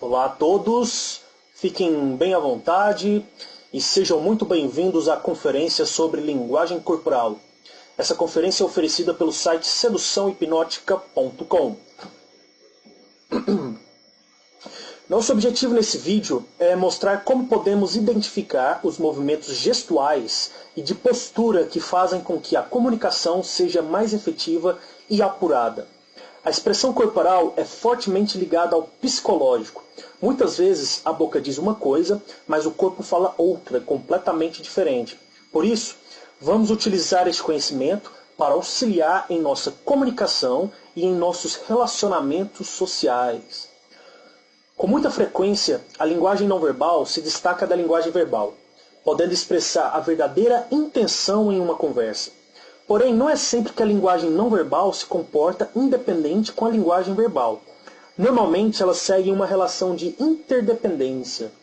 Olá a todos, fiquem bem à vontade e sejam muito bem-vindos à conferência sobre linguagem corporal. Essa conferência é oferecida pelo site seduçãohipnótica.com. Nosso objetivo nesse vídeo é mostrar como podemos identificar os movimentos gestuais e de postura que fazem com que a comunicação seja mais efetiva e apurada. A expressão corporal é fortemente ligada ao psicológico. Muitas vezes a boca diz uma coisa, mas o corpo fala outra, completamente diferente. Por isso, vamos utilizar este conhecimento para auxiliar em nossa comunicação e em nossos relacionamentos sociais. Com muita frequência, a linguagem não verbal se destaca da linguagem verbal, podendo expressar a verdadeira intenção em uma conversa. Porém, não é sempre que a linguagem não verbal se comporta independente com a linguagem verbal. Normalmente, elas seguem uma relação de interdependência,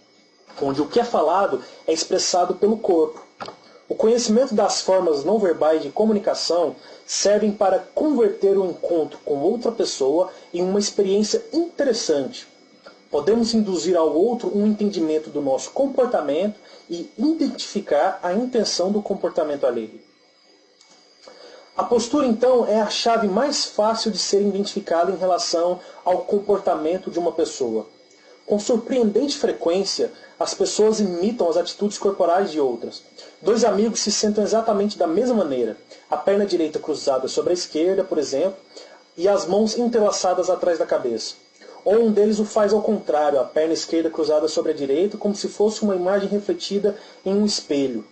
onde o que é falado é expressado pelo corpo. O conhecimento das formas não verbais de comunicação servem para converter o encontro com outra pessoa em uma experiência interessante. Podemos induzir ao outro um entendimento do nosso comportamento e identificar a intenção do comportamento alheio. A postura, então, é a chave mais fácil de ser identificada em relação ao comportamento de uma pessoa. Com surpreendente frequência, as pessoas imitam as atitudes corporais de outras. Dois amigos se sentam exatamente da mesma maneira, a perna direita cruzada sobre a esquerda, por exemplo, e as mãos entrelaçadas atrás da cabeça. Ou um deles o faz ao contrário, a perna esquerda cruzada sobre a direita, como se fosse uma imagem refletida em um espelho.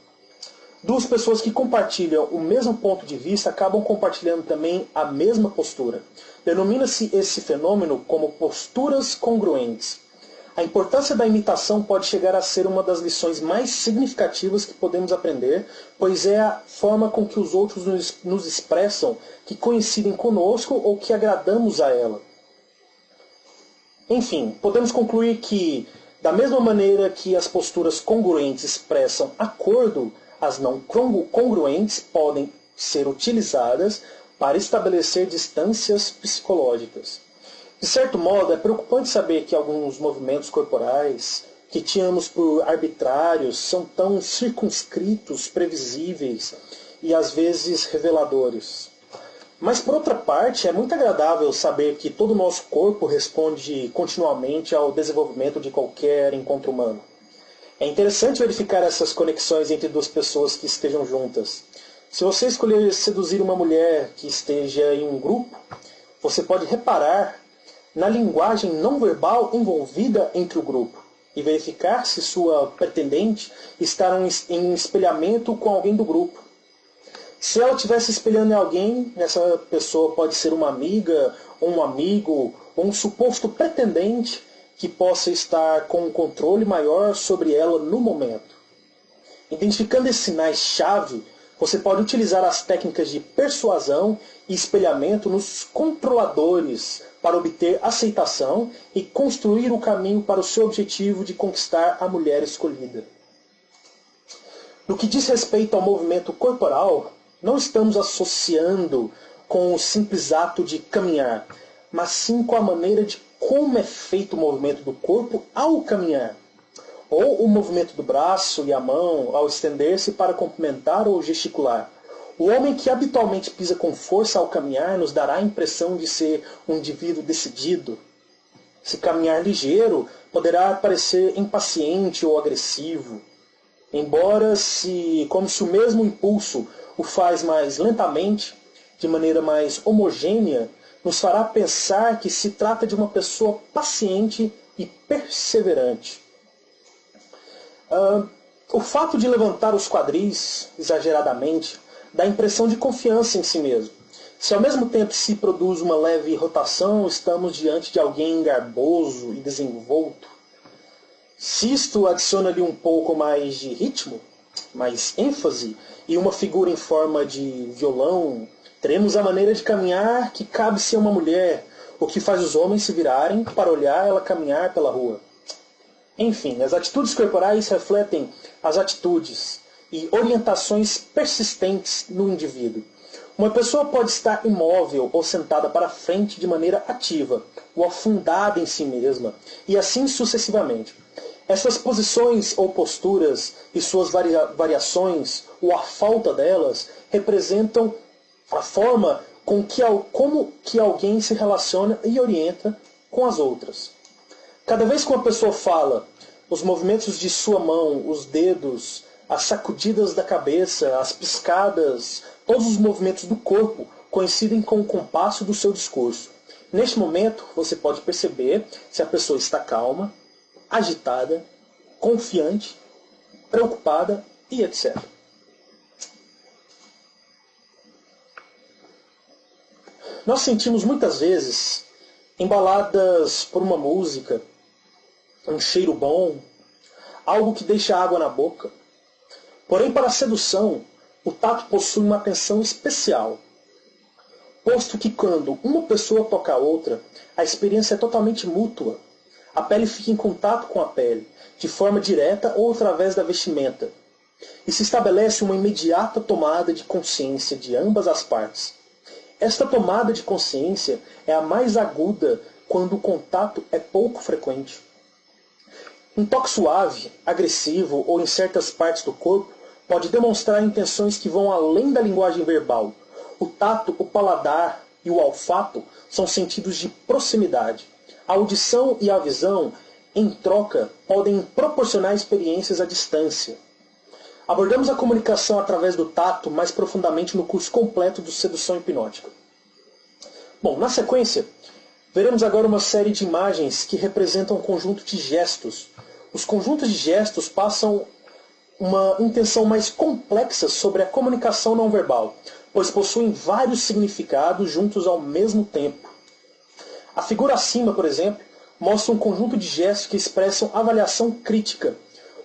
Duas pessoas que compartilham o mesmo ponto de vista acabam compartilhando também a mesma postura. Denomina-se esse fenômeno como posturas congruentes. A importância da imitação pode chegar a ser uma das lições mais significativas que podemos aprender, pois é a forma com que os outros nos expressam que coincidem conosco ou que agradamos a ela. Enfim, podemos concluir que, da mesma maneira que as posturas congruentes expressam acordo, as não congruentes podem ser utilizadas para estabelecer distâncias psicológicas. De certo modo, é preocupante saber que alguns movimentos corporais que tínhamos por arbitrários são tão circunscritos, previsíveis e às vezes reveladores. Mas, por outra parte, é muito agradável saber que todo o nosso corpo responde continuamente ao desenvolvimento de qualquer encontro humano. É interessante verificar essas conexões entre duas pessoas que estejam juntas. Se você escolher seduzir uma mulher que esteja em um grupo, você pode reparar na linguagem não verbal envolvida entre o grupo e verificar se sua pretendente está em espelhamento com alguém do grupo. Se ela estiver se espelhando em alguém, essa pessoa pode ser uma amiga, ou um amigo, ou um suposto pretendente que possa estar com um controle maior sobre ela no momento. Identificando esses sinais-chave, você pode utilizar as técnicas de persuasão e espelhamento nos controladores para obter aceitação e construir o caminho para o seu objetivo de conquistar a mulher escolhida. No que diz respeito ao movimento corporal, não estamos associando com o simples ato de caminhar, mas sim com a maneira de como é feito o movimento do corpo ao caminhar, ou o movimento do braço e a mão ao estender-se para cumprimentar ou gesticular. O homem que habitualmente pisa com força ao caminhar nos dará a impressão de ser um indivíduo decidido. Se caminhar ligeiro, poderá parecer impaciente ou agressivo, embora como se o mesmo impulso o faz mais lentamente, de maneira mais homogênea, nos fará pensar que se trata de uma pessoa paciente e perseverante. O fato de levantar os quadris exageradamente dá a impressão de confiança em si mesmo. Se ao mesmo tempo se produz uma leve rotação, estamos diante de alguém garboso e desenvolto. Se isto adiciona-lhe um pouco mais de ritmo, mais ênfase e uma figura em forma de violão, teremos a maneira de caminhar que cabe ser uma mulher, o que faz os homens se virarem para olhar ela caminhar pela rua. Enfim, as atitudes corporais refletem as atitudes e orientações persistentes no indivíduo. Uma pessoa pode estar imóvel ou sentada para frente de maneira ativa, ou afundada em si mesma, e assim sucessivamente. Essas posições ou posturas e suas variações, ou a falta delas, representam a forma como que alguém se relaciona e orienta com as outras. Cada vez que uma pessoa fala, os movimentos de sua mão, os dedos, as sacudidas da cabeça, as piscadas, todos os movimentos do corpo coincidem com o compasso do seu discurso. Neste momento, você pode perceber se a pessoa está calma, agitada, confiante, preocupada e etc. Nós sentimos muitas vezes, embaladas por uma música, um cheiro bom, algo que deixa água na boca. Porém, para a sedução, o tato possui uma atenção especial, posto que quando uma pessoa toca a outra, a experiência é totalmente mútua. A pele fica em contato com a pele, de forma direta ou através da vestimenta, e se estabelece uma imediata tomada de consciência de ambas as partes. Esta tomada de consciência é a mais aguda quando o contato é pouco frequente. Um toque suave, agressivo ou em certas partes do corpo pode demonstrar intenções que vão além da linguagem verbal. O tato, o paladar e o olfato são sentidos de proximidade. A audição e a visão, em troca, podem proporcionar experiências à distância. Abordamos a comunicação através do tato mais profundamente no curso completo do Sedução Hipnótica. Bom, na sequência, veremos agora uma série de imagens que representam um conjunto de gestos. Os conjuntos de gestos passam uma intenção mais complexa sobre a comunicação não verbal, pois possuem vários significados juntos ao mesmo tempo. A figura acima, por exemplo, mostra um conjunto de gestos que expressam avaliação crítica.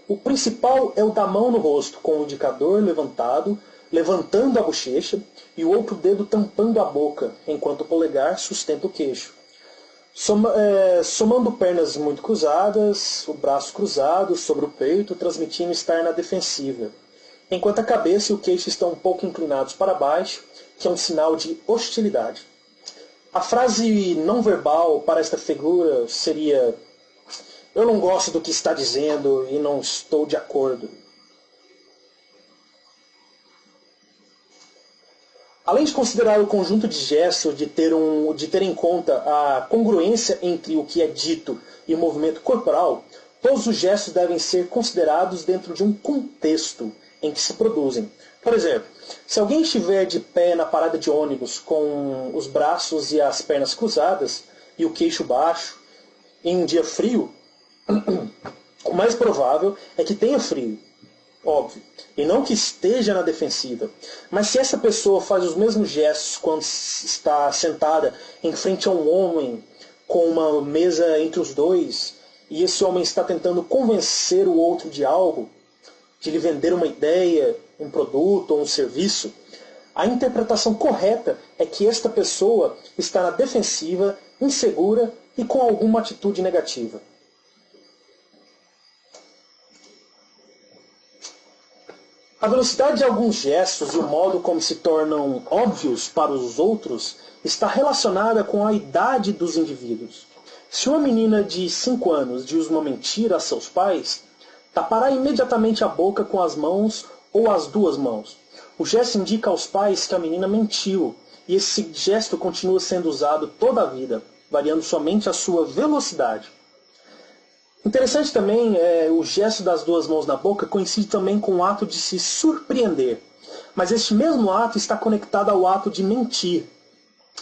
O principal é o da mão no rosto, com o indicador levantado, levantando a bochecha, e o outro dedo tampando a boca, enquanto o polegar sustenta o queixo. Somando pernas muito cruzadas, o braço cruzado sobre o peito, transmitindo estar na defensiva, enquanto a cabeça e o queixo estão um pouco inclinados para baixo, que é um sinal de hostilidade. A frase não verbal para esta figura seria: eu não gosto do que está dizendo e não estou de acordo. Além de considerar o conjunto de gestos de ter em conta a congruência entre o que é dito e o movimento corporal, todos os gestos devem ser considerados dentro de um contexto em que se produzem. Por exemplo, se alguém estiver de pé na parada de ônibus com os braços e as pernas cruzadas e o queixo baixo, em um dia frio, o mais provável é que tenha frio, óbvio, e não que esteja na defensiva. Mas se essa pessoa faz os mesmos gestos quando está sentada em frente a um homem com uma mesa entre os dois, e esse homem está tentando convencer o outro de algo, de lhe vender uma ideia, um produto ou um serviço, a interpretação correta é que esta pessoa está na defensiva, insegura e com alguma atitude negativa. A velocidade de alguns gestos e o modo como se tornam óbvios para os outros está relacionada com a idade dos indivíduos. Se uma menina de 5 anos diz uma mentira a seus pais, tapará imediatamente a boca com as mãos ou as duas mãos. O gesto indica aos pais que a menina mentiu, e esse gesto continua sendo usado toda a vida, variando somente a sua velocidade. Interessante também o gesto das duas mãos na boca coincide também com o ato de se surpreender. Mas este mesmo ato está conectado ao ato de mentir.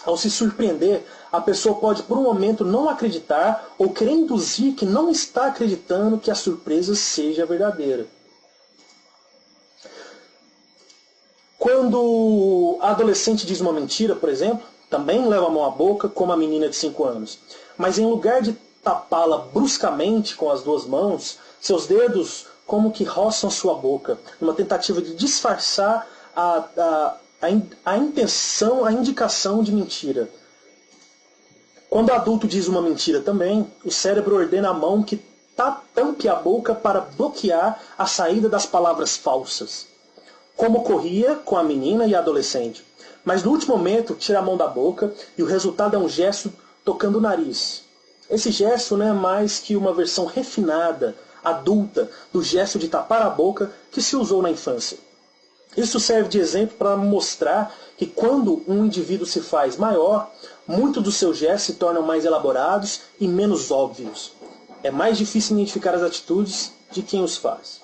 Ao se surpreender, a pessoa pode por um momento não acreditar ou querer induzir que não está acreditando que a surpresa seja verdadeira. Quando a adolescente diz uma mentira, por exemplo, também leva a mão à boca como a menina de 5 anos. Mas em lugar de tapá-la bruscamente com as duas mãos, seus dedos como que roçam sua boca, numa tentativa de disfarçar a intenção, a indicação de mentira. Quando o adulto diz uma mentira também, o cérebro ordena a mão que tampe a boca para bloquear a saída das palavras falsas, como ocorria com a menina e a adolescente. mas no último momento tira a mão da boca e o resultado é um gesto tocando o nariz. Esse gesto não é mais que uma versão refinada, adulta, do gesto de tapar a boca que se usou na infância. Isso serve de exemplo para mostrar que quando um indivíduo se faz maior, muitos dos seus gestos se tornam mais elaborados e menos óbvios. É mais difícil identificar as atitudes de quem os faz.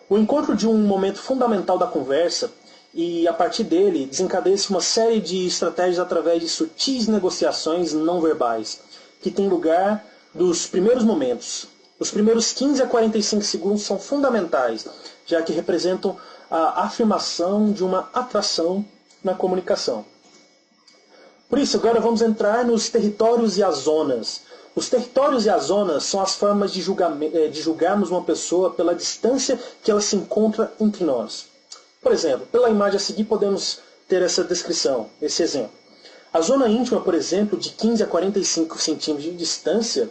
O encontro de um momento fundamental da conversa e, a partir dele, desencadeia-se uma série de estratégias através de sutis negociações não verbais, que tem lugar dos primeiros momentos. Os primeiros 15 a 45 segundos são fundamentais, já que representam a afirmação de uma atração na comunicação. Por isso, agora vamos entrar nos territórios e as zonas. Os territórios e as zonas são as formas de julgarmos uma pessoa pela distância que ela se encontra entre nós. Por exemplo, pela imagem a seguir podemos ter essa descrição, esse exemplo. A zona íntima, por exemplo, de 15 a 45 centímetros de distância,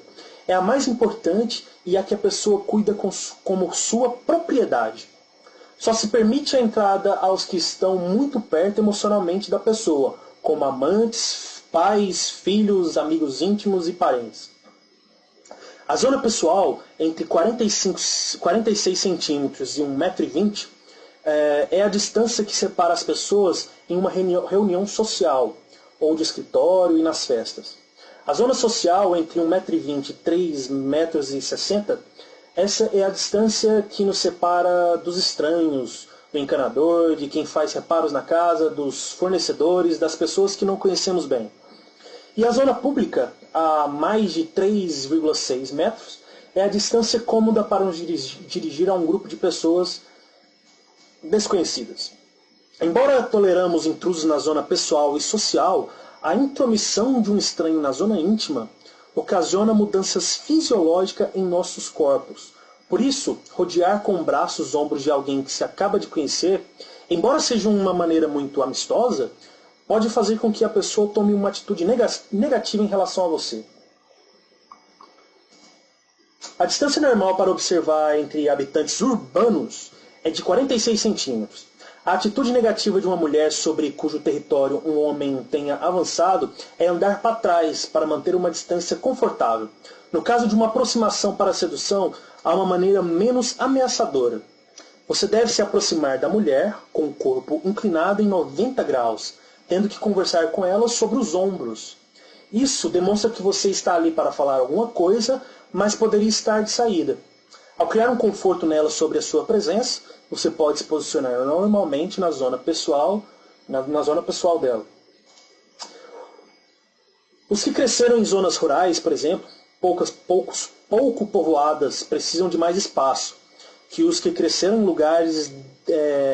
é a mais importante e a que a pessoa cuida como sua propriedade. Só se permite a entrada aos que estão muito perto emocionalmente da pessoa, como amantes, pais, filhos, amigos íntimos e parentes. A zona pessoal, entre 46 centímetros e 1,20 m, é a distância que separa as pessoas em uma reunião social, ou de escritório e nas festas. A zona social, entre 1,20 m e 3,60 m, essa é a distância que nos separa dos estranhos, do encanador, de quem faz reparos na casa, dos fornecedores, das pessoas que não conhecemos bem. E a zona pública, a mais de 3,6 metros, é a distância cômoda para nos dirigir a um grupo de pessoas desconhecidas. Embora toleramos intrusos na zona pessoal e social, a intromissão de um estranho na zona íntima ocasiona mudanças fisiológicas em nossos corpos. Por isso, rodear com braços os ombros de alguém que se acaba de conhecer, embora seja uma maneira muito amistosa, pode fazer com que a pessoa tome uma atitude negativa em relação a você. A distância normal para observar entre habitantes urbanos é de 46 centímetros. A atitude negativa de uma mulher sobre cujo território um homem tenha avançado é andar para trás para manter uma distância confortável. No caso de uma aproximação para a sedução, há uma maneira menos ameaçadora. Você deve se aproximar da mulher com o corpo inclinado em 90 graus, tendo que conversar com ela sobre os ombros. Isso demonstra que você está ali para falar alguma coisa, mas poderia estar de saída. Ao criar um conforto nela sobre a sua presença, você pode se posicionar normalmente na zona pessoal, na zona pessoal dela. Os que cresceram em zonas rurais, por exemplo, pouco povoadas, precisam de mais espaço que os que cresceram em lugares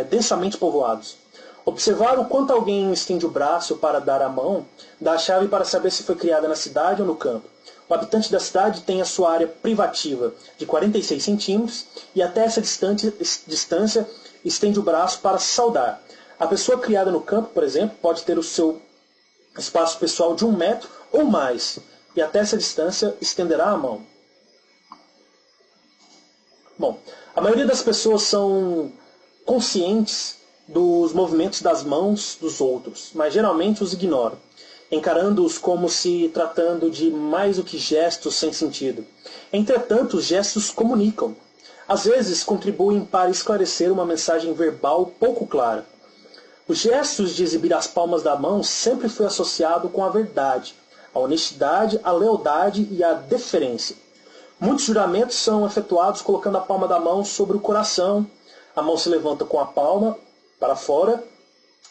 densamente povoados. Observar o quanto alguém estende o braço para dar a mão dá a chave para saber se foi criada na cidade ou no campo. O habitante da cidade tem a sua área privativa de 46 centímetros e até essa distância estende o braço para se saudar. A pessoa criada no campo, por exemplo, pode ter o seu espaço pessoal de 1 metro ou mais e até essa distância estenderá a mão. Bom, a maioria das pessoas são conscientes dos movimentos das mãos dos outros, mas geralmente os ignoram, encarando-os como se tratando de mais do que gestos sem sentido. Entretanto, os gestos comunicam. Às vezes, contribuem para esclarecer uma mensagem verbal pouco clara. Os gestos de exibir as palmas da mão sempre foi associado com a verdade, a honestidade, a lealdade e a deferência. Muitos juramentos são efetuados colocando a palma da mão sobre o coração. A mão se levanta com a palma para fora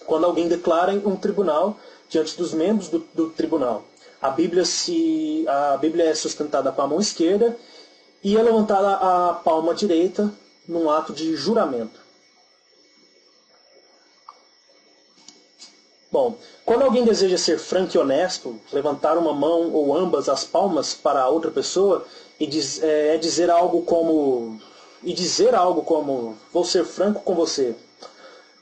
quando alguém declara em um tribunal diante dos membros do tribunal. A Bíblia é sustentada com a mão esquerda e é levantada a palma direita num ato de juramento. Bom, quando alguém deseja ser franco e honesto, levantar uma mão ou ambas as palmas para a outra pessoa e dizer algo como vou ser franco com você.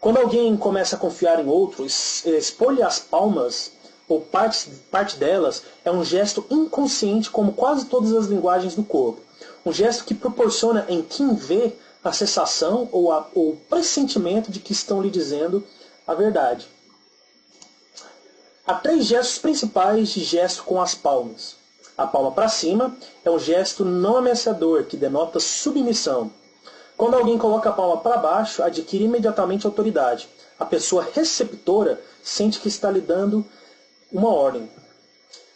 Quando alguém começa a confiar em outro, expor-lhe as palmas ou parte delas é um gesto inconsciente como quase todas as linguagens do corpo. Um gesto que proporciona em quem vê a sensação ou o pressentimento de que estão lhe dizendo a verdade. Há 3 gestos principais de gesto com as palmas. A palma para cima é um gesto não ameaçador, que denota submissão. Quando alguém coloca a palma para baixo, adquire imediatamente autoridade. A pessoa receptora sente que está lhe dando uma ordem.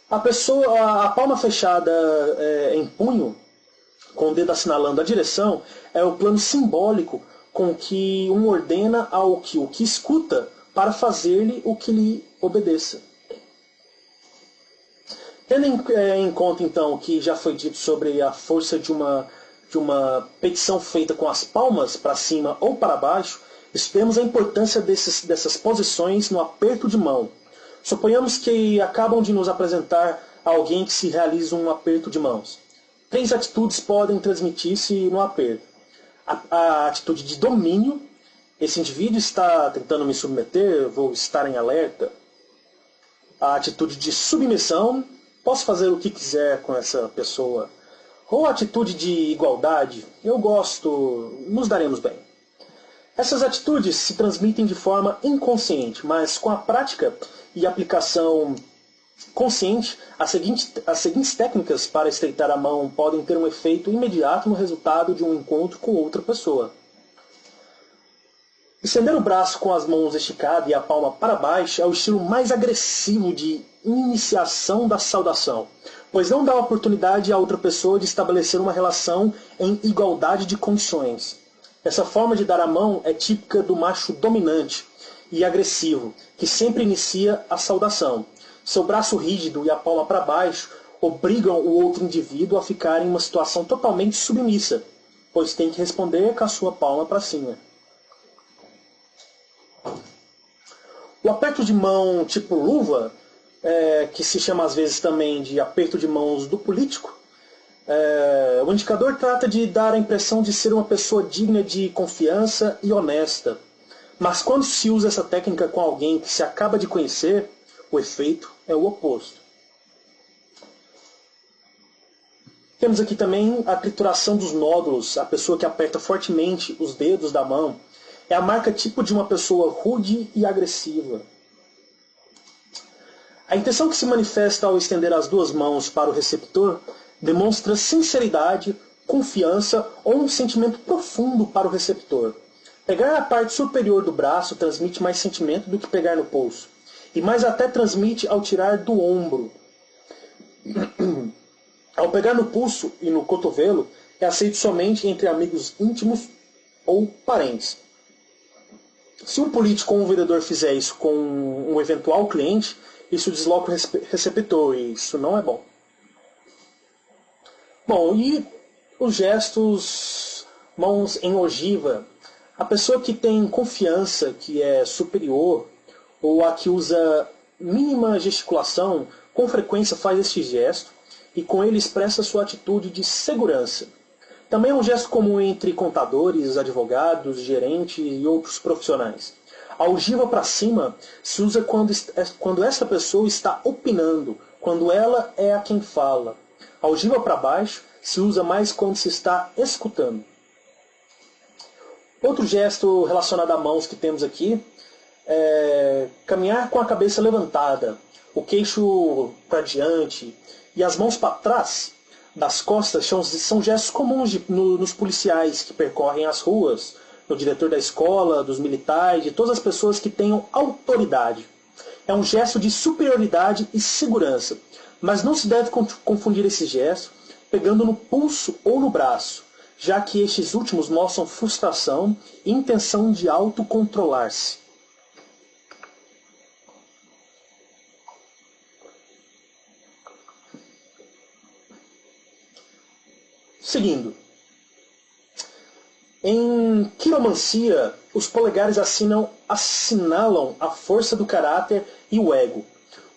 A palma fechada em punho, com o dedo assinalando a direção, é o plano simbólico com que um ordena ao que o que escuta para fazer-lhe o que lhe obedeça. Tendo em conta, então, o que já foi dito sobre a força de uma petição feita com as palmas para cima ou para baixo, estudemos a importância dessas posições no aperto de mão. Suponhamos que acabam de nos apresentar alguém que se realiza um aperto de mãos. 3 atitudes podem transmitir-se no aperto. A atitude de domínio. Esse indivíduo está tentando me submeter, vou estar em alerta. A atitude de submissão. Posso fazer o que quiser com essa pessoa. Ou a atitude de igualdade. Eu gosto, nos daremos bem. Essas atitudes se transmitem de forma inconsciente, mas com a prática e aplicação consciente, as seguintes técnicas para estreitar a mão podem ter um efeito imediato no resultado de um encontro com outra pessoa. Estender o braço com as mãos esticadas e a palma para baixo é o estilo mais agressivo de iniciação da saudação, pois não dá oportunidade à outra pessoa de estabelecer uma relação em igualdade de condições. Essa forma de dar a mão é típica do macho dominante e agressivo, que sempre inicia a saudação. Seu braço rígido e a palma para baixo obrigam o outro indivíduo a ficar em uma situação totalmente submissa, pois tem que responder com a sua palma para cima. O aperto de mão tipo luva, que se chama às vezes também de aperto de mãos do político, o indicador trata de dar a impressão de ser uma pessoa digna de confiança e honesta. Mas quando se usa essa técnica com alguém que se acaba de conhecer, o efeito é o oposto. Temos aqui também a trituração dos nódulos. A pessoa que aperta fortemente os dedos da mão é a marca tipo de uma pessoa rude e agressiva. A intenção que se manifesta ao estender as 2 mãos para o receptor demonstra sinceridade, confiança ou um sentimento profundo para o receptor. Pegar a parte superior do braço transmite mais sentimento do que pegar no pulso, e mais até transmite ao tirar do ombro. Ao pegar no pulso e no cotovelo, é aceito somente entre amigos íntimos ou parentes. Se um político ou um vereador fizer isso com um eventual cliente, isso desloca o receptor, e isso não é bom. Bom, e os gestos, mãos em ogiva. A pessoa que tem confiança, que é superior, ou a que usa mínima gesticulação, com frequência faz este gesto, e com ele expressa sua atitude de segurança. Também é um gesto comum entre contadores, advogados, gerentes e outros profissionais. A ogiva para cima se usa quando essa pessoa está opinando, quando ela é a quem fala. A ogiva para baixo se usa mais quando se está escutando. Outro gesto relacionado a mãos que temos aqui é caminhar com a cabeça levantada, o queixo para diante e as mãos para trás das costas são gestos comuns nos policiais que percorrem as ruas, no diretor da escola, dos militares, de todas as pessoas que tenham autoridade. É um gesto de superioridade e segurança, mas não se deve confundir esse gesto pegando no pulso ou no braço, já que estes últimos mostram frustração e intenção de autocontrolar-se. Seguindo. Em quiromancia, os polegares assinalam a força do caráter e o ego.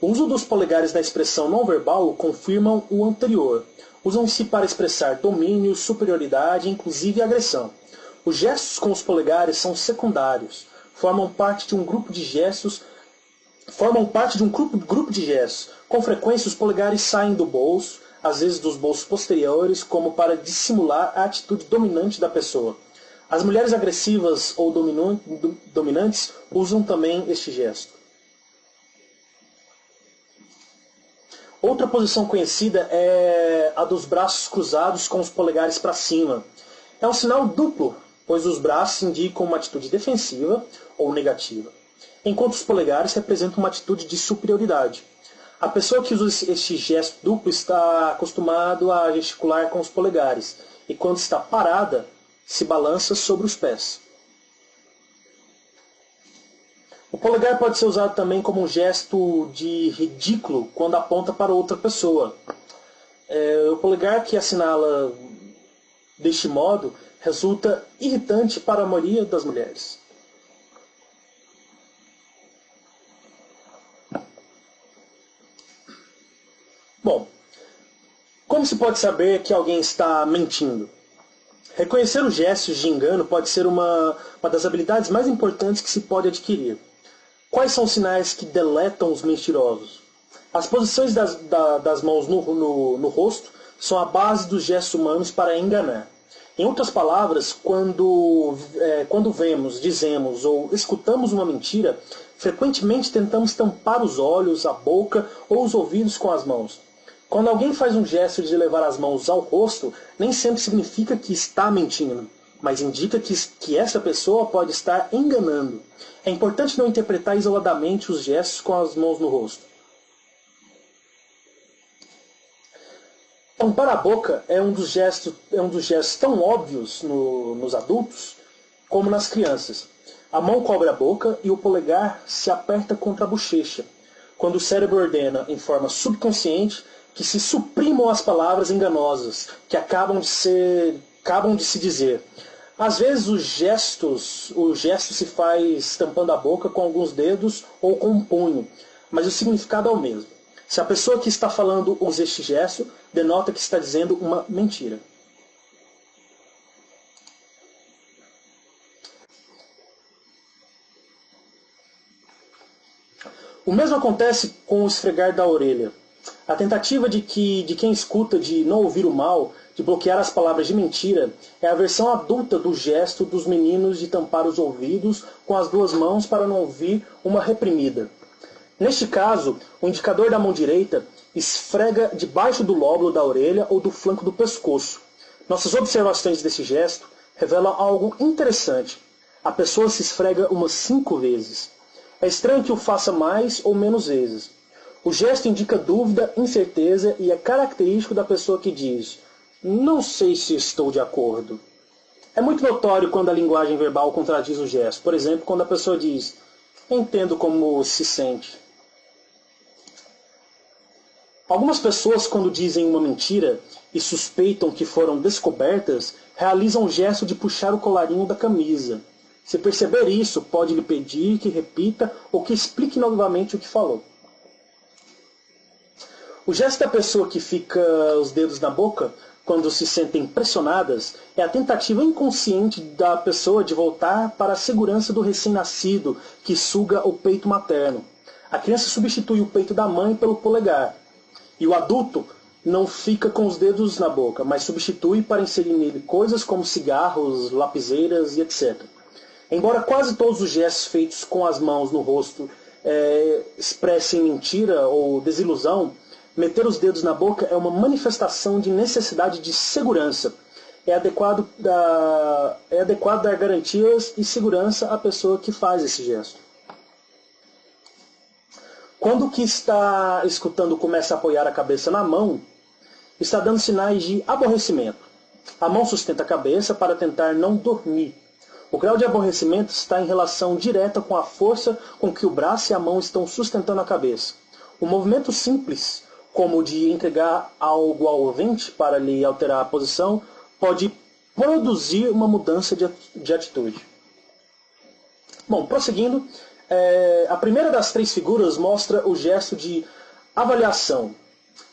O uso dos polegares na expressão não verbal confirmam o anterior. Usam-se para expressar domínio, superioridade, inclusive agressão. Os gestos com os polegares são secundários. Formam parte de um grupo de gestos. Com frequência, os polegares saem do bolso, às vezes dos bolsos posteriores, como para dissimular a atitude dominante da pessoa. As mulheres agressivas ou dominantes usam também este gesto. Outra posição conhecida é a dos braços cruzados com os polegares para cima. É um sinal duplo, pois os braços indicam uma atitude defensiva ou negativa, enquanto os polegares representam uma atitude de superioridade. A pessoa que usa este gesto duplo está acostumado a gesticular com os polegares, e quando está parada, se balança sobre os pés. O polegar pode ser usado também como um gesto de ridículo quando aponta para outra pessoa. O polegar que assinala deste modo resulta irritante para a maioria das mulheres. Bom, como se pode saber que alguém está mentindo? Reconhecer os gestos de engano pode ser uma das habilidades mais importantes que se pode adquirir. Quais são os sinais que deletam os mentirosos? As posições das mãos no rosto são a base dos gestos humanos para enganar. Em outras palavras, quando vemos, dizemos ou escutamos uma mentira, frequentemente tentamos tampar os olhos, a boca ou os ouvidos com as mãos. Quando alguém faz um gesto de levar as mãos ao rosto, nem sempre significa que está mentindo, mas indica que essa pessoa pode estar enganando. É importante não interpretar isoladamente os gestos com as mãos no rosto. Tampar a boca é um dos gestos tão óbvios nos adultos como nas crianças. A mão cobre a boca e o polegar se aperta contra a bochecha, quando o cérebro ordena, em forma subconsciente, que se suprimam as palavras enganosas que acabam de se dizer. Às vezes o gesto se faz tampando a boca com alguns dedos ou com um punho, mas o significado é o mesmo. Se a pessoa que está falando usa este gesto, denota que está dizendo uma mentira. O mesmo acontece com o esfregar da orelha. A tentativa de quem escuta de não ouvir o mal, de bloquear as palavras de mentira, é a versão adulta do gesto dos meninos de tampar os ouvidos com as duas mãos para não ouvir uma reprimida. Neste caso, o indicador da mão direita esfrega debaixo do lóbulo da orelha ou do flanco do pescoço. Nossas observações desse gesto revelam algo interessante. A pessoa se esfrega umas 5 vezes. É estranho que o faça mais ou menos vezes. O gesto indica dúvida, incerteza e é característico da pessoa que diz: "Não sei se estou de acordo". É muito notório quando a linguagem verbal contradiz o gesto. Por exemplo, quando a pessoa diz: "Entendo como se sente". Algumas pessoas, quando dizem uma mentira e suspeitam que foram descobertas, realizam o gesto de puxar o colarinho da camisa. Se perceber isso, pode lhe pedir que repita ou que explique novamente o que falou. O gesto da pessoa que fica os dedos na boca, quando se sentem pressionadas, é a tentativa inconsciente da pessoa de voltar para a segurança do recém-nascido que suga o peito materno. A criança substitui o peito da mãe pelo polegar. E o adulto não fica com os dedos na boca, mas substitui para inserir nele coisas como cigarros, lapiseiras e etc. Embora quase todos os gestos feitos com as mãos no rosto expressem mentira ou desilusão, meter os dedos na boca é uma manifestação de necessidade de segurança. É adequado dar garantias e segurança à pessoa que faz esse gesto. Quando o que está escutando começa a apoiar a cabeça na mão, está dando sinais de aborrecimento. A mão sustenta a cabeça para tentar não dormir. O grau de aborrecimento está em relação direta com a força com que o braço e a mão estão sustentando a cabeça. Um movimento simples, como o de entregar algo ao ouvinte para lhe alterar a posição, pode produzir uma mudança de atitude. Bom, prosseguindo, a primeira das 3 figuras mostra o gesto de avaliação.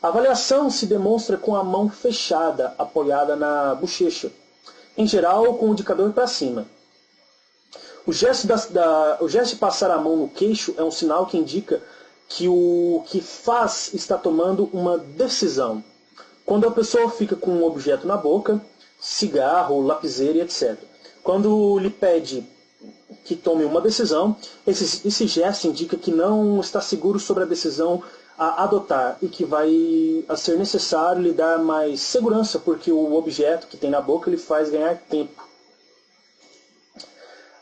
A avaliação se demonstra com a mão fechada, apoiada na bochecha, em geral com o indicador para cima. O gesto de passar a mão no queixo é um sinal que indica que o que faz está tomando uma decisão. Quando a pessoa fica com um objeto na boca, cigarro, lapiseira, etc. Quando lhe pede que tome uma decisão, esse gesto indica que não está seguro sobre a decisão a adotar e que vai a ser necessário lhe dar mais segurança, porque o objeto que tem na boca ele faz ganhar tempo.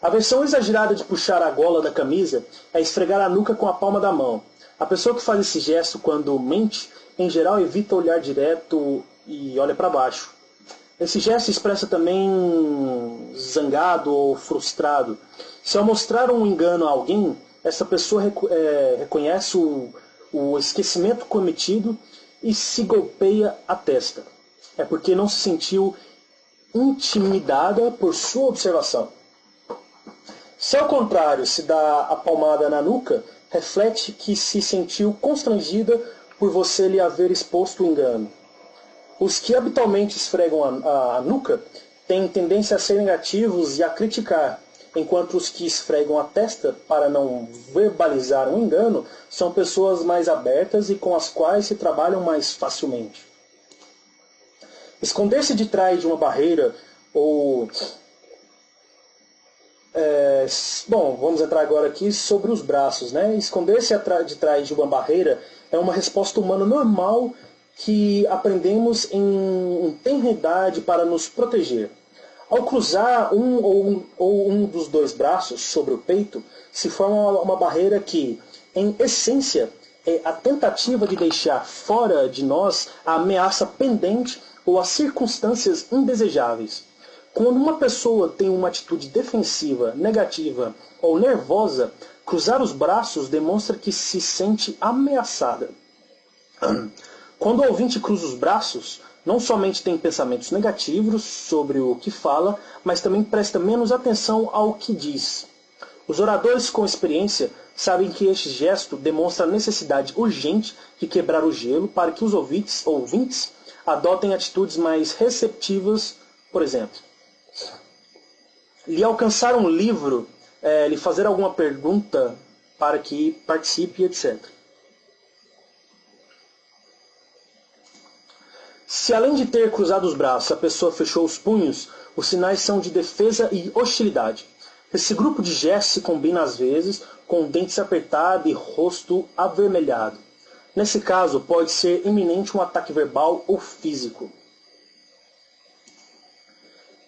A versão exagerada de puxar a gola da camisa é esfregar a nuca com a palma da mão. A pessoa que faz esse gesto quando mente, em geral, evita olhar direto e olha para baixo. Esse gesto expressa também zangado ou frustrado. Se ao mostrar um engano a alguém, essa pessoa reconhece o esquecimento cometido e se golpeia a testa. É porque não se sentiu intimidada por sua observação. Se ao contrário se dá a palmada na nuca, reflete que se sentiu constrangida por você lhe haver exposto o engano. Os que habitualmente esfregam a nuca têm tendência a ser negativos e a criticar, enquanto os que esfregam a testa para não verbalizar um engano são pessoas mais abertas e com as quais se trabalham mais facilmente. Esconder-se de trás de uma barreira ou... Bom, vamos entrar agora aqui sobre os braços, né? Esconder-se de trás de uma barreira é uma resposta humana normal que aprendemos em tenra idade para nos proteger. Ao cruzar um dos dois braços sobre o peito, se forma uma barreira que, em essência, é a tentativa de deixar fora de nós a ameaça pendente ou as circunstâncias indesejáveis. Quando uma pessoa tem uma atitude defensiva, negativa ou nervosa, cruzar os braços demonstra que se sente ameaçada. Quando o ouvinte cruza os braços, não somente tem pensamentos negativos sobre o que fala, mas também presta menos atenção ao que diz. Os oradores com experiência sabem que este gesto demonstra a necessidade urgente de quebrar o gelo para que os ouvintes adotem atitudes mais receptivas, por exemplo. Lhe alcançar um livro, lhe fazer alguma pergunta para que participe, etc. Se além de ter cruzado os braços, a pessoa fechou os punhos, os sinais são de defesa e hostilidade. Esse grupo de gestos se combina às vezes com dentes apertados e rosto avermelhado. Nesse caso, pode ser iminente um ataque verbal ou físico.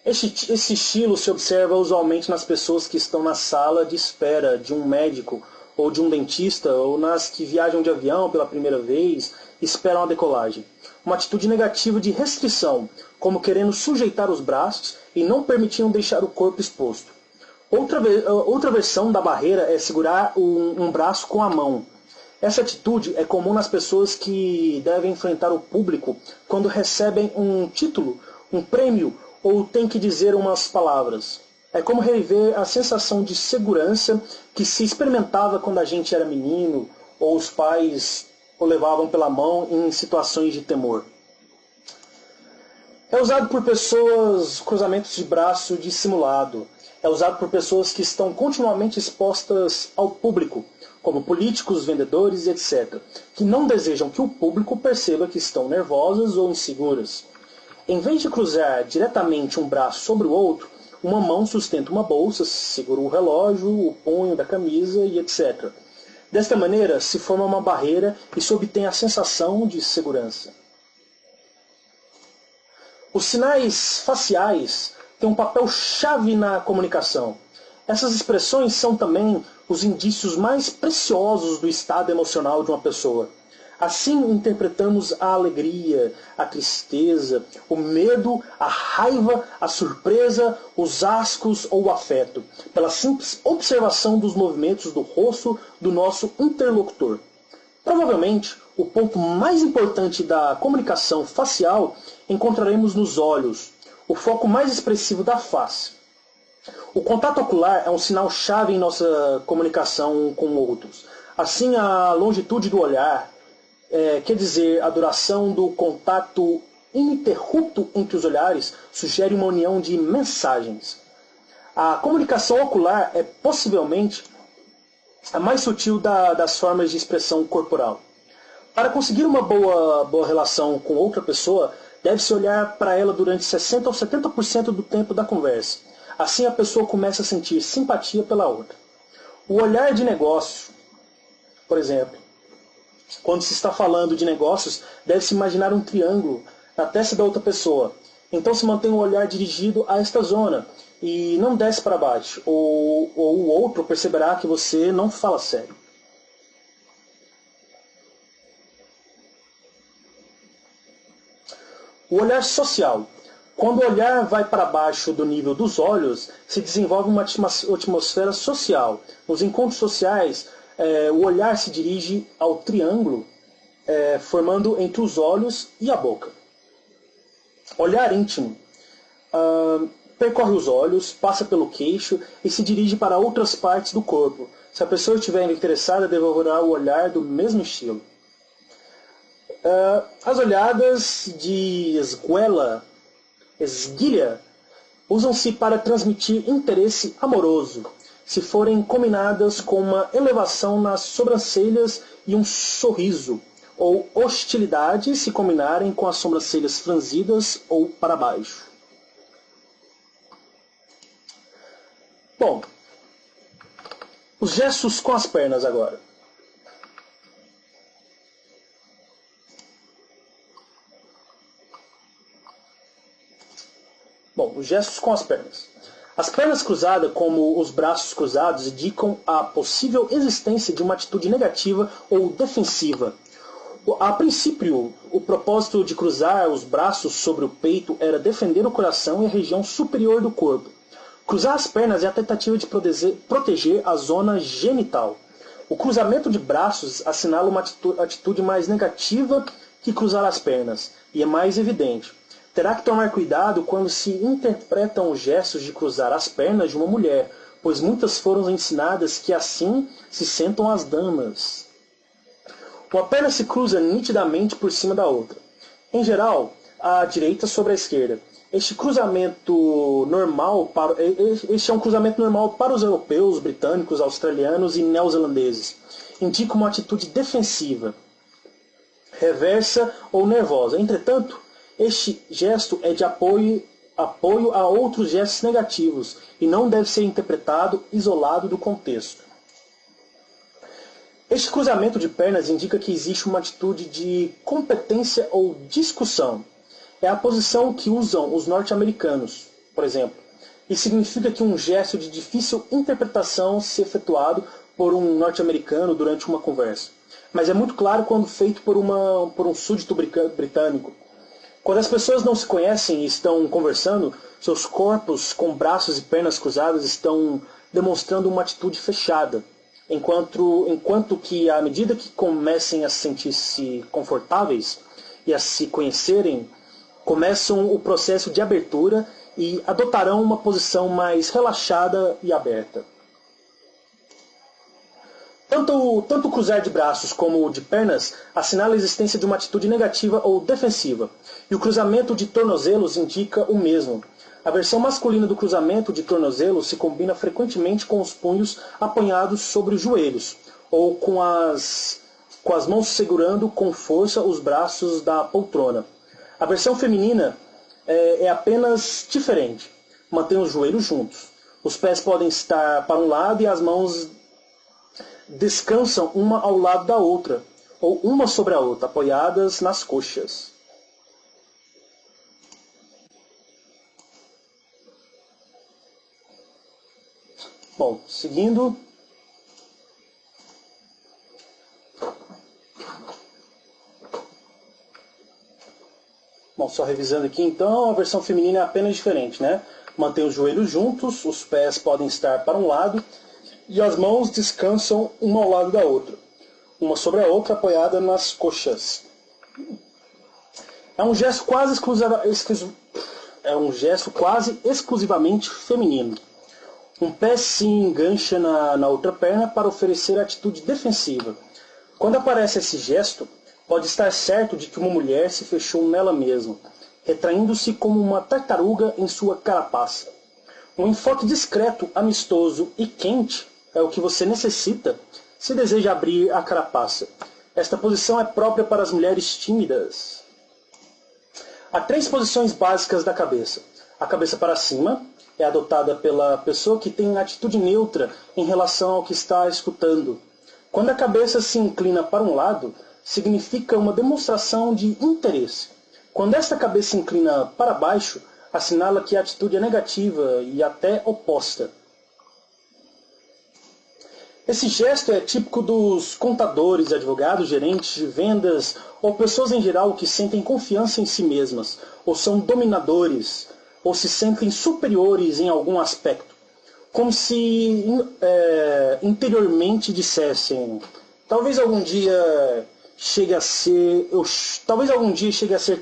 Esse estilo se observa usualmente nas pessoas que estão na sala de espera de um médico ou de um dentista, ou nas que viajam de avião pela primeira vez e esperam a decolagem. Uma atitude negativa de restrição, como querendo sujeitar os braços e não permitindo deixar o corpo exposto. Outra versão da barreira é segurar um braço com a mão. Essa atitude é comum nas pessoas que devem enfrentar o público quando recebem um título, um prêmio ou têm que dizer umas palavras. É como reviver a sensação de segurança que se experimentava quando a gente era menino ou os pais o levavam pela mão em situações de temor. É usado por pessoas, cruzamentos de braço dissimulado. É usado por pessoas que estão continuamente expostas ao público, como políticos, vendedores, etc., que não desejam que o público perceba que estão nervosas ou inseguras. Em vez de cruzar diretamente um braço sobre o outro, uma mão sustenta uma bolsa, segura o relógio, o punho da camisa e etc. Desta maneira, se forma uma barreira e se obtém a sensação de segurança. Os sinais faciais têm um papel chave na comunicação. Essas expressões são também os indícios mais preciosos do estado emocional de uma pessoa. Assim interpretamos a alegria, a tristeza, o medo, a raiva, a surpresa, os ascos ou o afeto, pela simples observação dos movimentos do rosto do nosso interlocutor. Provavelmente, o ponto mais importante da comunicação facial encontraremos nos olhos, o foco mais expressivo da face. O contato ocular é um sinal-chave em nossa comunicação com outros. Assim, a longitude do olhar, quer dizer, a duração do contato ininterrupto entre os olhares, sugere uma união de mensagens. A comunicação ocular é possivelmente a mais sutil das formas de expressão corporal. Para conseguir uma boa relação com outra pessoa, deve-se olhar para ela durante 60% ou 70% do tempo da conversa. Assim a pessoa começa a sentir simpatia pela outra. O olhar de negócio, por exemplo, Quando se está falando de negócios, deve-se imaginar um triângulo na testa da outra pessoa. Então se mantém o olhar dirigido a esta zona e não desce para baixo, ou o outro perceberá que você não fala sério. O olhar social. Quando o olhar vai para baixo do nível dos olhos, se desenvolve uma atmosfera social. Nos encontros sociais, o olhar se dirige ao triângulo, formando entre os olhos e a boca. Olhar íntimo. Percorre os olhos, passa pelo queixo e se dirige para outras partes do corpo. Se a pessoa estiver interessada, devolverá o olhar do mesmo estilo. As olhadas de esguilha usam-se para transmitir interesse amoroso, se forem combinadas com uma elevação nas sobrancelhas e um sorriso, ou hostilidade se combinarem com as sobrancelhas franzidas ou para baixo. Bom, os gestos com as pernas agora. Bom, os gestos com as pernas. As pernas cruzadas, como os braços cruzados, indicam a possível existência de uma atitude negativa ou defensiva. A princípio, o propósito de cruzar os braços sobre o peito era defender o coração e a região superior do corpo. Cruzar as pernas é a tentativa de proteger a zona genital. O cruzamento de braços assinala uma atitude mais negativa que cruzar as pernas, e é mais evidente. Terá que tomar cuidado quando se interpretam os gestos de cruzar as pernas de uma mulher, pois muitas foram ensinadas que assim se sentam as damas. Uma perna se cruza nitidamente por cima da outra. Em geral, a direita sobre a esquerda. Este é um cruzamento normal para os europeus, britânicos, australianos e neozelandeses. Indica uma atitude defensiva, reversa ou nervosa. Entretanto, este gesto é de apoio a outros gestos negativos e não deve ser interpretado isolado do contexto. Este cruzamento de pernas indica que existe uma atitude de competência ou discussão. É a posição que usam os norte-americanos, por exemplo, e significa que um gesto de difícil interpretação se efetuado por um norte-americano durante uma conversa. Mas é muito claro quando feito por um súdito britânico. Quando as pessoas não se conhecem e estão conversando, seus corpos com braços e pernas cruzadas estão demonstrando uma atitude fechada, enquanto que à medida que comecem a sentir-se confortáveis e a se conhecerem, começam o processo de abertura e adotarão uma posição mais relaxada e aberta. Tanto o cruzar de braços como o de pernas assinala a existência de uma atitude negativa ou defensiva, e o cruzamento de tornozelos indica o mesmo. A versão masculina do cruzamento de tornozelos se combina frequentemente com os punhos apoiados sobre os joelhos, ou com as mãos segurando com força os braços da poltrona. A versão feminina é apenas diferente. Mantém os joelhos juntos. Os pés podem estar para um lado e as mãos descansam uma ao lado da outra, ou uma sobre a outra, apoiadas nas coxas. Bom, seguindo. Bom, só revisando aqui então, a versão feminina é apenas diferente, né? Mantém os joelhos juntos, os pés podem estar para um lado e as mãos descansam uma ao lado da outra, uma sobre a outra apoiada nas coxas. É um gesto quase exclusivamente feminino. Um pé se engancha na outra perna para oferecer atitude defensiva. Quando aparece esse gesto, pode estar certo de que uma mulher se fechou nela mesma, retraindo-se como uma tartaruga em sua carapaça. Um enfoque discreto, amistoso e quente é o que você necessita se deseja abrir a carapaça. Esta posição é própria para as mulheres tímidas. Há 3 posições básicas da cabeça. A cabeça para cima é adotada pela pessoa que tem atitude neutra em relação ao que está escutando. Quando a cabeça se inclina para um lado, significa uma demonstração de interesse. Quando esta cabeça inclina para baixo, assinala que a atitude é negativa e até oposta. Esse gesto é típico dos contadores, advogados, gerentes de vendas ou pessoas em geral que sentem confiança em si mesmas, ou são dominadores, ou se sentem superiores em algum aspecto. Como se interiormente dissessem: talvez algum dia chegue a ser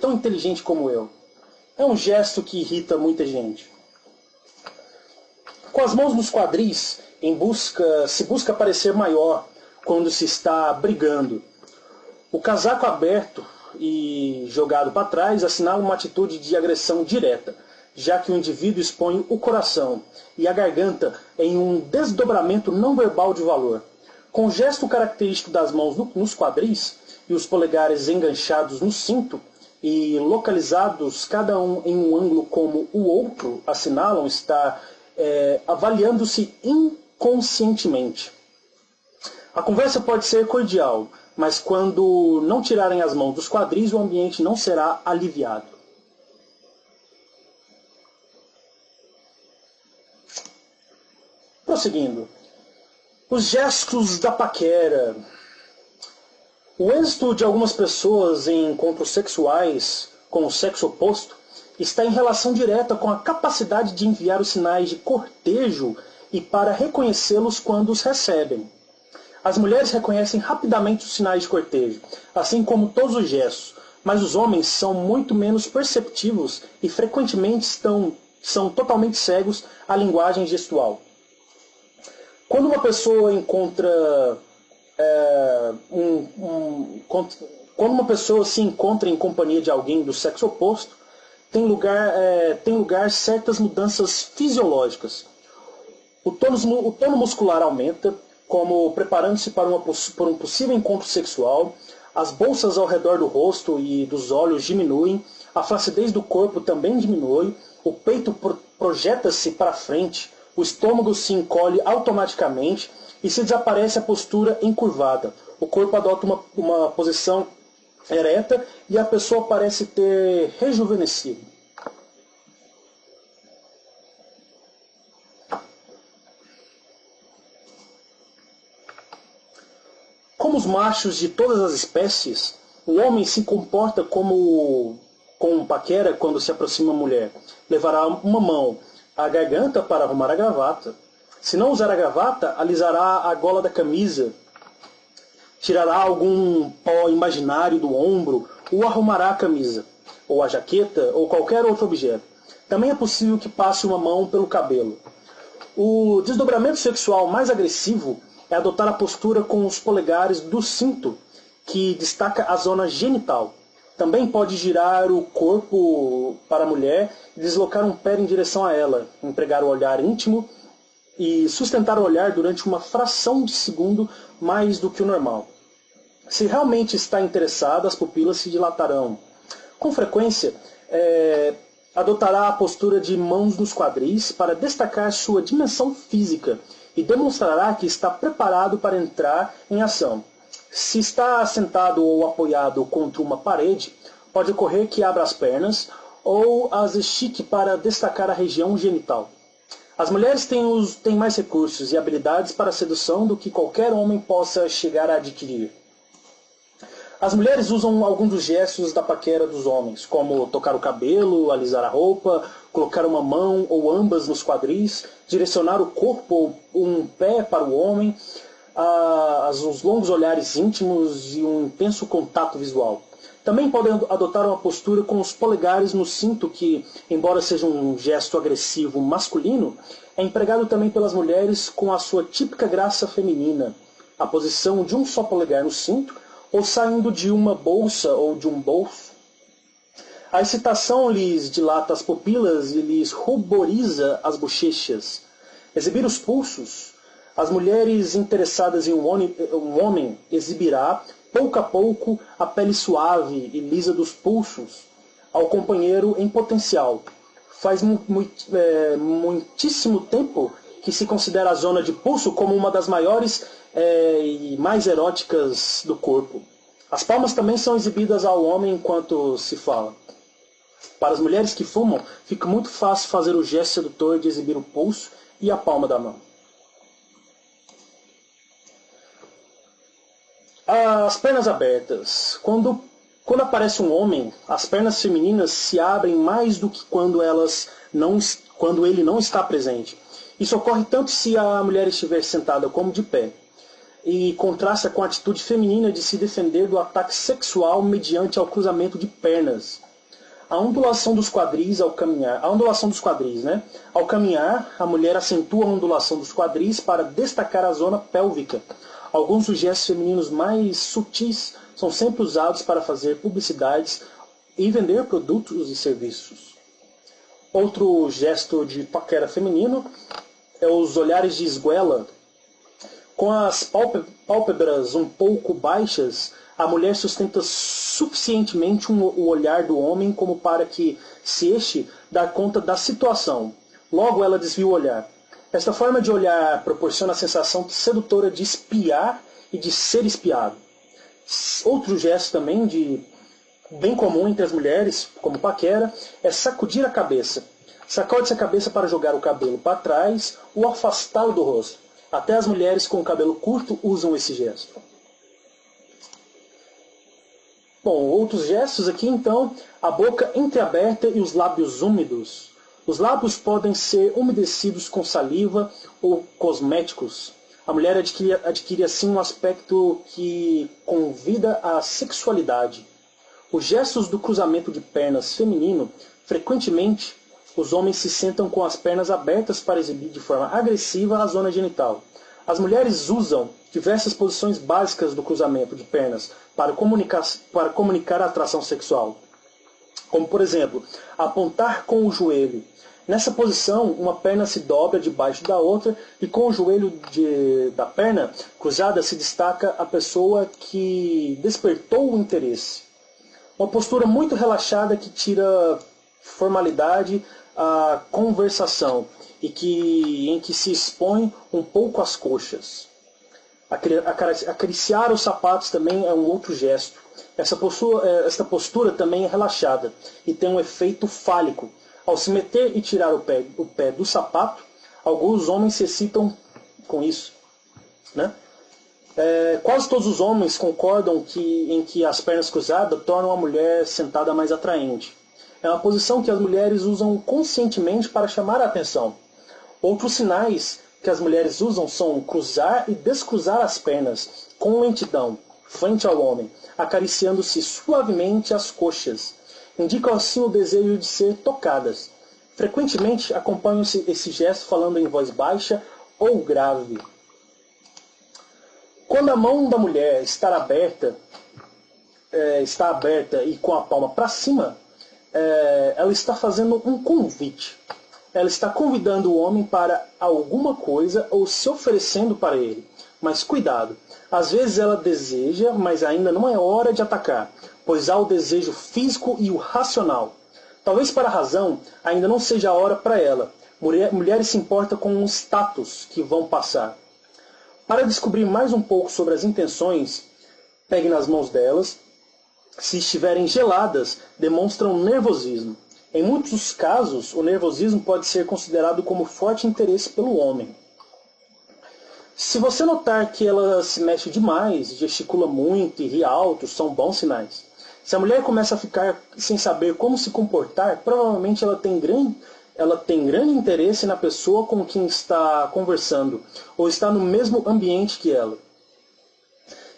tão inteligente como eu. É um gesto que irrita muita gente. Com as mãos nos quadris, se busca parecer maior quando se está brigando. O casaco aberto e jogado para trás assinala uma atitude de agressão direta, já que o indivíduo expõe o coração e a garganta em um desdobramento não verbal de valor. Com o gesto característico das mãos nos quadris e os polegares enganchados no cinto e localizados cada um em um ângulo como o outro assinalam estar avaliando-se inconscientemente. A conversa pode ser cordial, mas quando não tirarem as mãos dos quadris, o ambiente não será aliviado. Prosseguindo. Os gestos da paquera. O êxito de algumas pessoas em encontros sexuais com o sexo oposto está em relação direta com a capacidade de enviar os sinais de cortejo e para reconhecê-los quando os recebem. As mulheres reconhecem rapidamente os sinais de cortejo, assim como todos os gestos, mas os homens são muito menos perceptivos e frequentemente são totalmente cegos à linguagem gestual. Quando uma pessoa quando uma pessoa se encontra em companhia de alguém do sexo oposto, tem lugar certas mudanças fisiológicas. O tono muscular aumenta, como preparando-se para um possível encontro sexual. As bolsas ao redor do rosto e dos olhos diminuem, a flacidez do corpo também diminui, o peito projeta-se para frente, o estômago se encolhe automaticamente e se desaparece a postura encurvada. O corpo adota uma posição ereta e a pessoa parece ter rejuvenescido. Como os machos de todas as espécies, o homem se comporta como um paquera quando se aproxima a mulher. Levará uma mão à garganta para arrumar a gravata. Se não usar a gravata, alisará a gola da camisa, tirará algum pó imaginário do ombro ou arrumará a camisa, ou a jaqueta, ou qualquer outro objeto. Também é possível que passe uma mão pelo cabelo. O desdobramento sexual mais agressivo é adotar a postura com os polegares do cinto, que destaca a zona genital. Também pode girar o corpo para a mulher e deslocar um pé em direção a ela, empregar o olhar íntimo e sustentar o olhar durante uma fração de segundo mais do que o normal. Se realmente está interessado, as pupilas se dilatarão. Com frequência, adotará a postura de mãos nos quadris para destacar sua dimensão física e demonstrará que está preparado para entrar em ação. Se está sentado ou apoiado contra uma parede, pode ocorrer que abra as pernas ou as estique para destacar a região genital. As mulheres têm mais recursos e habilidades para a sedução do que qualquer homem possa chegar a adquirir. As mulheres usam alguns dos gestos da paquera dos homens, como tocar o cabelo, alisar a roupa, colocar uma mão ou ambas nos quadris, direcionar o corpo ou um pé para o homem, os longos olhares íntimos e um intenso contato visual. Também podem adotar uma postura com os polegares no cinto que, embora seja um gesto agressivo masculino, é empregado também pelas mulheres com a sua típica graça feminina. A posição de um só polegar no cinto ou saindo de uma bolsa ou de um bolso. A excitação lhes dilata as pupilas e lhes ruboriza as bochechas. Exibir os pulsos. As mulheres interessadas em um homem exibirá, pouco a pouco, a pele suave e lisa dos pulsos ao companheiro em potencial. Faz muitíssimo tempo que se considera a zona de pulso como uma das maiores e mais eróticas do corpo. As palmas também são exibidas ao homem enquanto se fala. Para as mulheres que fumam, fica muito fácil fazer o gesto sedutor de exibir o pulso e a palma da mão. As pernas abertas. Quando aparece um homem, as pernas femininas se abrem mais do que quando ele não está presente. Isso ocorre tanto se a mulher estiver sentada como de pé, e contrasta com a atitude feminina de se defender do ataque sexual mediante ao cruzamento de pernas. A ondulação dos quadris ao caminhar. Ao caminhar, a mulher acentua a ondulação dos quadris para destacar a zona pélvica. Alguns dos gestos femininos mais sutis são sempre usados para fazer publicidades e vender produtos e serviços. Outro gesto de paquera feminino é os olhares de esguela. Com as pálpebras um pouco baixas, a mulher sustenta suficientemente o olhar do homem como para que, se este dar conta da situação, logo ela desvia o olhar. Esta forma de olhar proporciona a sensação sedutora de espiar e de ser espiado. Outro gesto também bem comum entre as mulheres, como paquera, é sacudir a cabeça. Sacode-se a cabeça para jogar o cabelo para trás ou afastá-lo do rosto. Até as mulheres com o cabelo curto usam esse gesto. Bom, outros gestos aqui então, a boca entreaberta e os lábios úmidos. Os lábios podem ser umedecidos com saliva ou cosméticos. A mulher adquire assim um aspecto que convida à sexualidade. Os gestos do cruzamento de pernas feminino, frequentemente, os homens se sentam com as pernas abertas para exibir de forma agressiva a zona genital. As mulheres usam diversas posições básicas do cruzamento de pernas para comunicar a atração sexual. Como, por exemplo, apontar com o joelho. Nessa posição, uma perna se dobra debaixo da outra e com o joelho da perna cruzada se destaca a pessoa que despertou o interesse. Uma postura muito relaxada que tira formalidade à conversação e em que se expõe um pouco as coxas. Acariciar os sapatos também é um outro gesto. Esta postura também é relaxada e tem um efeito fálico. Ao se meter e tirar o pé do sapato, alguns homens se excitam com isso. Né? Quase todos os homens concordam em que as pernas cruzadas tornam a mulher sentada mais atraente. É uma posição que as mulheres usam conscientemente para chamar a atenção. Outros sinais que as mulheres usam são cruzar e descruzar as pernas com lentidão, frente ao homem, acariciando-se suavemente as coxas. Indicam assim o desejo de ser tocadas. Frequentemente acompanham-se esse gesto falando em voz baixa ou grave. Quando a mão da mulher está aberta e com a palma para cima, ela está fazendo um convite. Ela está convidando o homem para alguma coisa ou se oferecendo para ele. Mas cuidado, às vezes ela deseja, mas ainda não é hora de atacar, pois há o desejo físico e o racional. Talvez para a razão ainda não seja a hora para ela. Mulheres se importam com os status que vão passar. Para descobrir mais um pouco sobre as intenções, pegue nas mãos delas. Se estiverem geladas, demonstram nervosismo. Em muitos casos, o nervosismo pode ser considerado como forte interesse pelo homem. Se você notar que ela se mexe demais, gesticula muito e ri alto, são bons sinais. Se a mulher começa a ficar sem saber como se comportar, provavelmente ela tem grande interesse na pessoa com quem está conversando, ou está no mesmo ambiente que ela.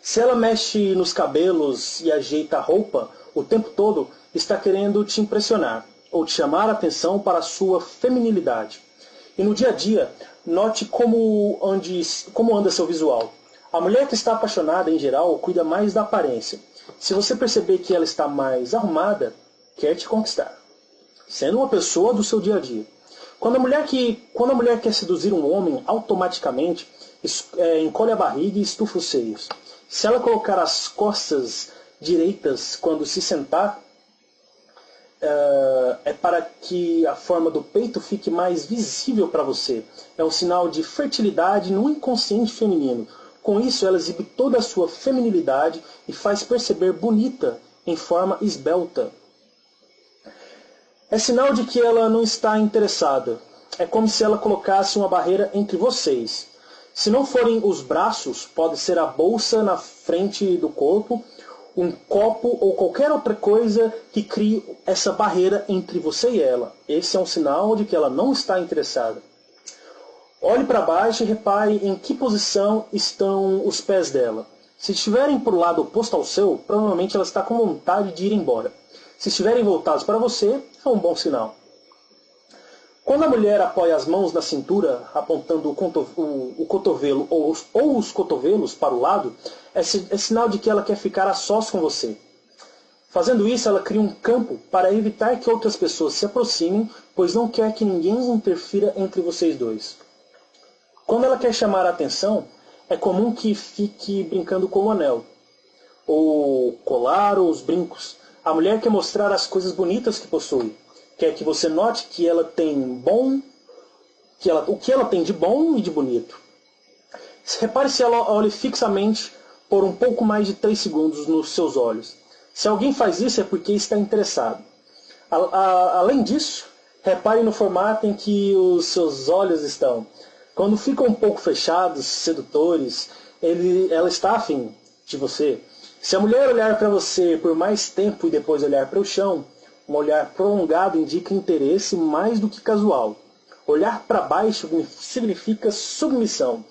Se ela mexe nos cabelos e ajeita a roupa o tempo todo, está querendo te impressionar, ou te chamar a atenção para a sua feminilidade. E no dia a dia, note como anda seu visual. A mulher que está apaixonada, em geral, cuida mais da aparência. Se você perceber que ela está mais arrumada, quer te conquistar, sendo uma pessoa do seu dia a dia. Quando a mulher quer seduzir um homem, automaticamente encolhe a barriga e estufa os seios. Se ela colocar as costas direitas quando se sentar, é para que a forma do peito fique mais visível para você. É um sinal de fertilidade no inconsciente feminino. Com isso, ela exibe toda a sua feminilidade e faz perceber bonita em forma esbelta. É sinal de que ela não está interessada. É como se ela colocasse uma barreira entre vocês. Se não forem os braços, pode ser a bolsa na frente do corpo, um copo ou qualquer outra coisa que crie essa barreira entre você e ela. Esse é um sinal de que ela não está interessada. Olhe para baixo e repare em que posição estão os pés dela. Se estiverem para o lado oposto ao seu, provavelmente ela está com vontade de ir embora. Se estiverem voltados para você, é um bom sinal. Quando a mulher apoia as mãos na cintura, apontando o cotovelo ou os cotovelos para o lado, é sinal de que ela quer ficar a sós com você. Fazendo isso, ela cria um campo para evitar que outras pessoas se aproximem, pois não quer que ninguém interfira entre vocês dois. Quando ela quer chamar a atenção, é comum que fique brincando com o anel, ou colar ou os brincos. A mulher quer mostrar as coisas bonitas que possui. Quer que você note que ela tem o que ela tem de bom e de bonito. Repare se ela olha fixamente por um pouco mais de 3 segundos nos seus olhos. Se alguém faz isso é porque está interessado. Além disso, repare no formato em que os seus olhos estão. Quando ficam um pouco fechados, sedutores, ela está afim de você. Se a mulher olhar para você por mais tempo e depois olhar para o chão, um olhar prolongado indica interesse mais do que casual. Olhar para baixo significa submissão.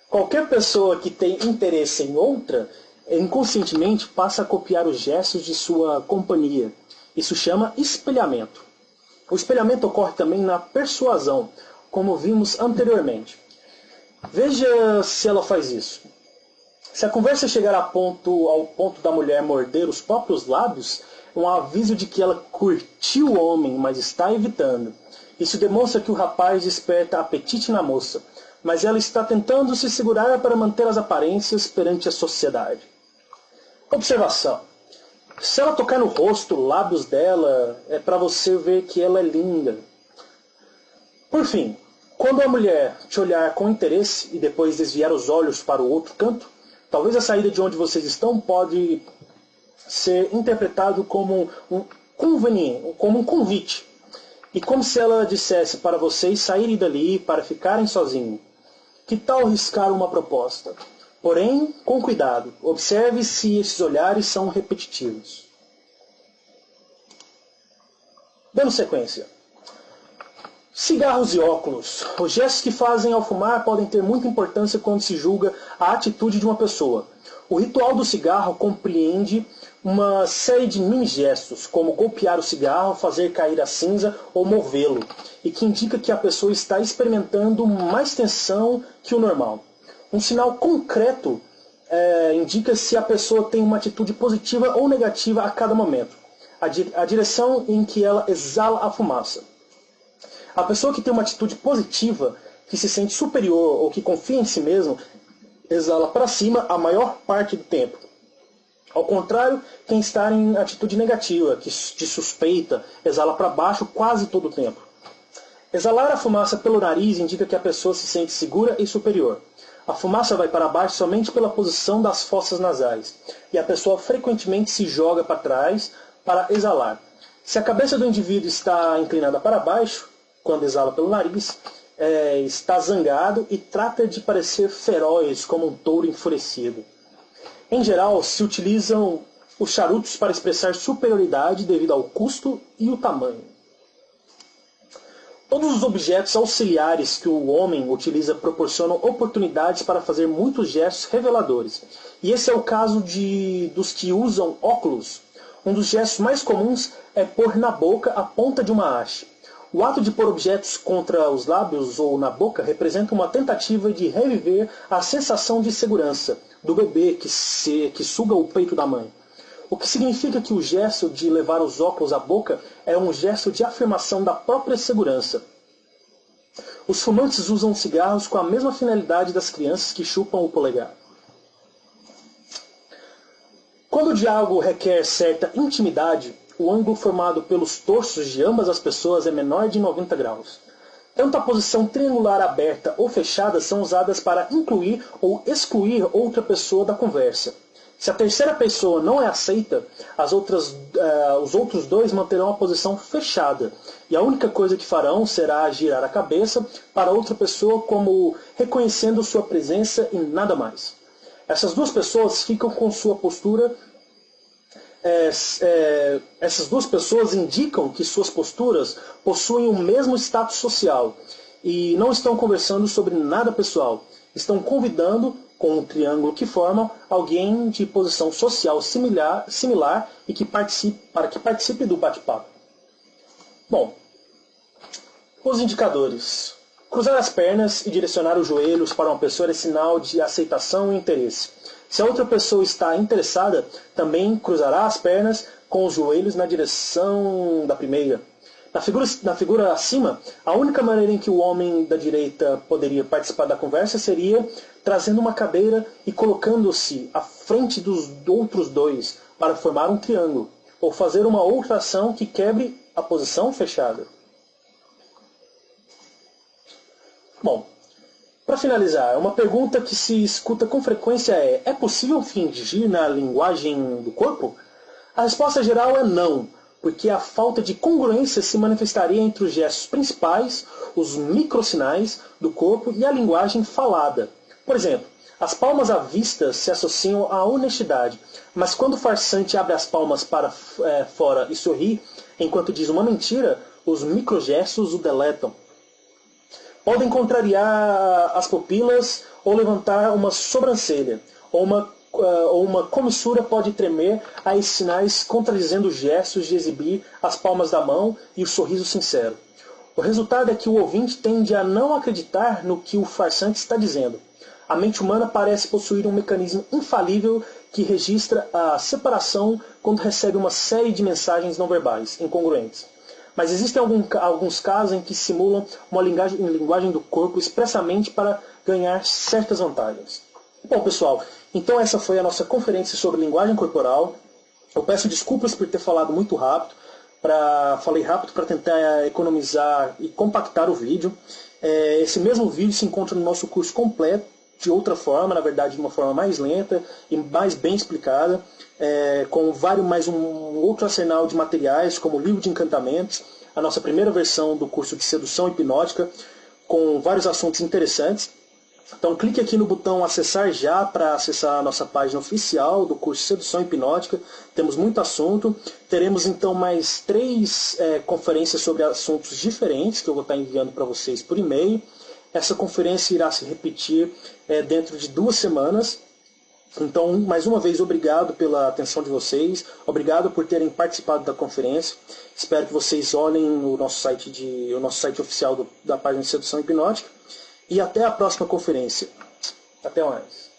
Qualquer pessoa que tem interesse em outra, inconscientemente passa a copiar os gestos de sua companhia. Isso chama espelhamento. O espelhamento ocorre também na persuasão, como vimos anteriormente. Veja se ela faz isso. Se a conversa chegar ao ponto da mulher morder os próprios lábios, é um aviso de que ela curtiu o homem, mas está evitando. Isso demonstra que o rapaz desperta apetite na moça, mas ela está tentando se segurar para manter as aparências perante a sociedade. Observação. Se ela tocar no rosto, lábios dela, é para você ver que ela é linda. Por fim, quando a mulher te olhar com interesse e depois desviar os olhos para o outro canto, talvez a saída de onde vocês estão pode ser interpretado como um convite. E como se ela dissesse para vocês saírem dali para ficarem sozinhos. Que tal riscar uma proposta? Porém, com cuidado. Observe se esses olhares são repetitivos. Dando sequência. Cigarros e óculos. Os gestos que fazem ao fumar podem ter muita importância quando se julga a atitude de uma pessoa. O ritual do cigarro compreende uma série de mini-gestos, como golpear o cigarro, fazer cair a cinza ou movê-lo, e que indica que a pessoa está experimentando mais tensão que o normal. Um sinal concreto indica se a pessoa tem uma atitude positiva ou negativa a cada momento, a direção em que ela exala a fumaça. A pessoa que tem uma atitude positiva, que se sente superior ou que confia em si mesmo, exala para cima a maior parte do tempo. Ao contrário, quem está em atitude negativa, que de suspeita, exala para baixo quase todo o tempo. Exalar a fumaça pelo nariz indica que a pessoa se sente segura e superior. A fumaça vai para baixo somente pela posição das fossas nasais, e a pessoa frequentemente se joga para trás para exalar. Se a cabeça do indivíduo está inclinada para baixo, quando exala pelo nariz, está zangado e trata de parecer feroz como um touro enfurecido. Em geral, se utilizam os charutos para expressar superioridade devido ao custo e o tamanho. Todos os objetos auxiliares que o homem utiliza proporcionam oportunidades para fazer muitos gestos reveladores. E esse é o caso dos que usam óculos. Um dos gestos mais comuns é pôr na boca a ponta de uma haste. O ato de pôr objetos contra os lábios ou na boca representa uma tentativa de reviver a sensação de segurança do bebê que suga o peito da mãe. O que significa que o gesto de levar os óculos à boca é um gesto de afirmação da própria segurança. Os fumantes usam cigarros com a mesma finalidade das crianças que chupam o polegar. Quando o diálogo requer certa intimidade, o ângulo formado pelos torsos de ambas as pessoas é menor de 90 graus. Tanto a posição triangular aberta ou fechada são usadas para incluir ou excluir outra pessoa da conversa. Se a terceira pessoa não é aceita, os outros dois manterão a posição fechada. E a única coisa que farão será girar a cabeça para outra pessoa como reconhecendo sua presença e nada mais. Essas duas pessoas ficam com sua postura. Essas duas pessoas indicam que suas posturas possuem o mesmo status social e não estão conversando sobre nada pessoal. Estão convidando, com um triângulo que formam, alguém de posição social similar e para que participe do bate-papo. Bom, os indicadores. Cruzar as pernas e direcionar os joelhos para uma pessoa é sinal de aceitação e interesse. Se a outra pessoa está interessada, também cruzará as pernas com os joelhos na direção da primeira. Na figura acima, a única maneira em que o homem da direita poderia participar da conversa seria trazendo uma cadeira e colocando-se à frente dos outros dois para formar um triângulo, ou fazer uma outra ação que quebre a posição fechada. Bom, para finalizar, uma pergunta que se escuta com frequência é possível fingir na linguagem do corpo? A resposta geral é não, porque a falta de congruência se manifestaria entre os gestos principais, os microsinais do corpo e a linguagem falada. Por exemplo, as palmas à vista se associam à honestidade, mas quando o farsante abre as palmas para fora e sorri, enquanto diz uma mentira, os microgestos o deletam. Podem contrariar as pupilas ou levantar uma sobrancelha, ou uma comissura pode tremer a esses sinais contradizendo os gestos de exibir as palmas da mão e o sorriso sincero. O resultado é que o ouvinte tende a não acreditar no que o farsante está dizendo. A mente humana parece possuir um mecanismo infalível que registra a separação quando recebe uma série de mensagens não verbais, incongruentes. Mas existem alguns casos em que simulam uma linguagem do corpo expressamente para ganhar certas vantagens. Bom, pessoal, então essa foi a nossa conferência sobre linguagem corporal. Eu peço desculpas por ter falado muito rápido. Falei rápido para tentar economizar e compactar o vídeo. Esse mesmo vídeo se encontra no nosso curso completo, de outra forma, na verdade de uma forma mais lenta e mais bem explicada, com mais um outro arsenal de materiais, como o livro de encantamentos, a nossa primeira versão do curso de sedução hipnótica, com vários assuntos interessantes. Então clique aqui no botão acessar já para acessar a nossa página oficial do curso de sedução hipnótica. Temos muito assunto. Teremos então mais 3 conferências sobre assuntos diferentes que eu vou estar enviando para vocês por e-mail. Essa conferência irá se repetir dentro de 2 semanas. Então, mais uma vez, obrigado pela atenção de vocês. Obrigado por terem participado da conferência. Espero que vocês olhem o nosso site oficial da página de sedução hipnótica. E até a próxima conferência. Até mais.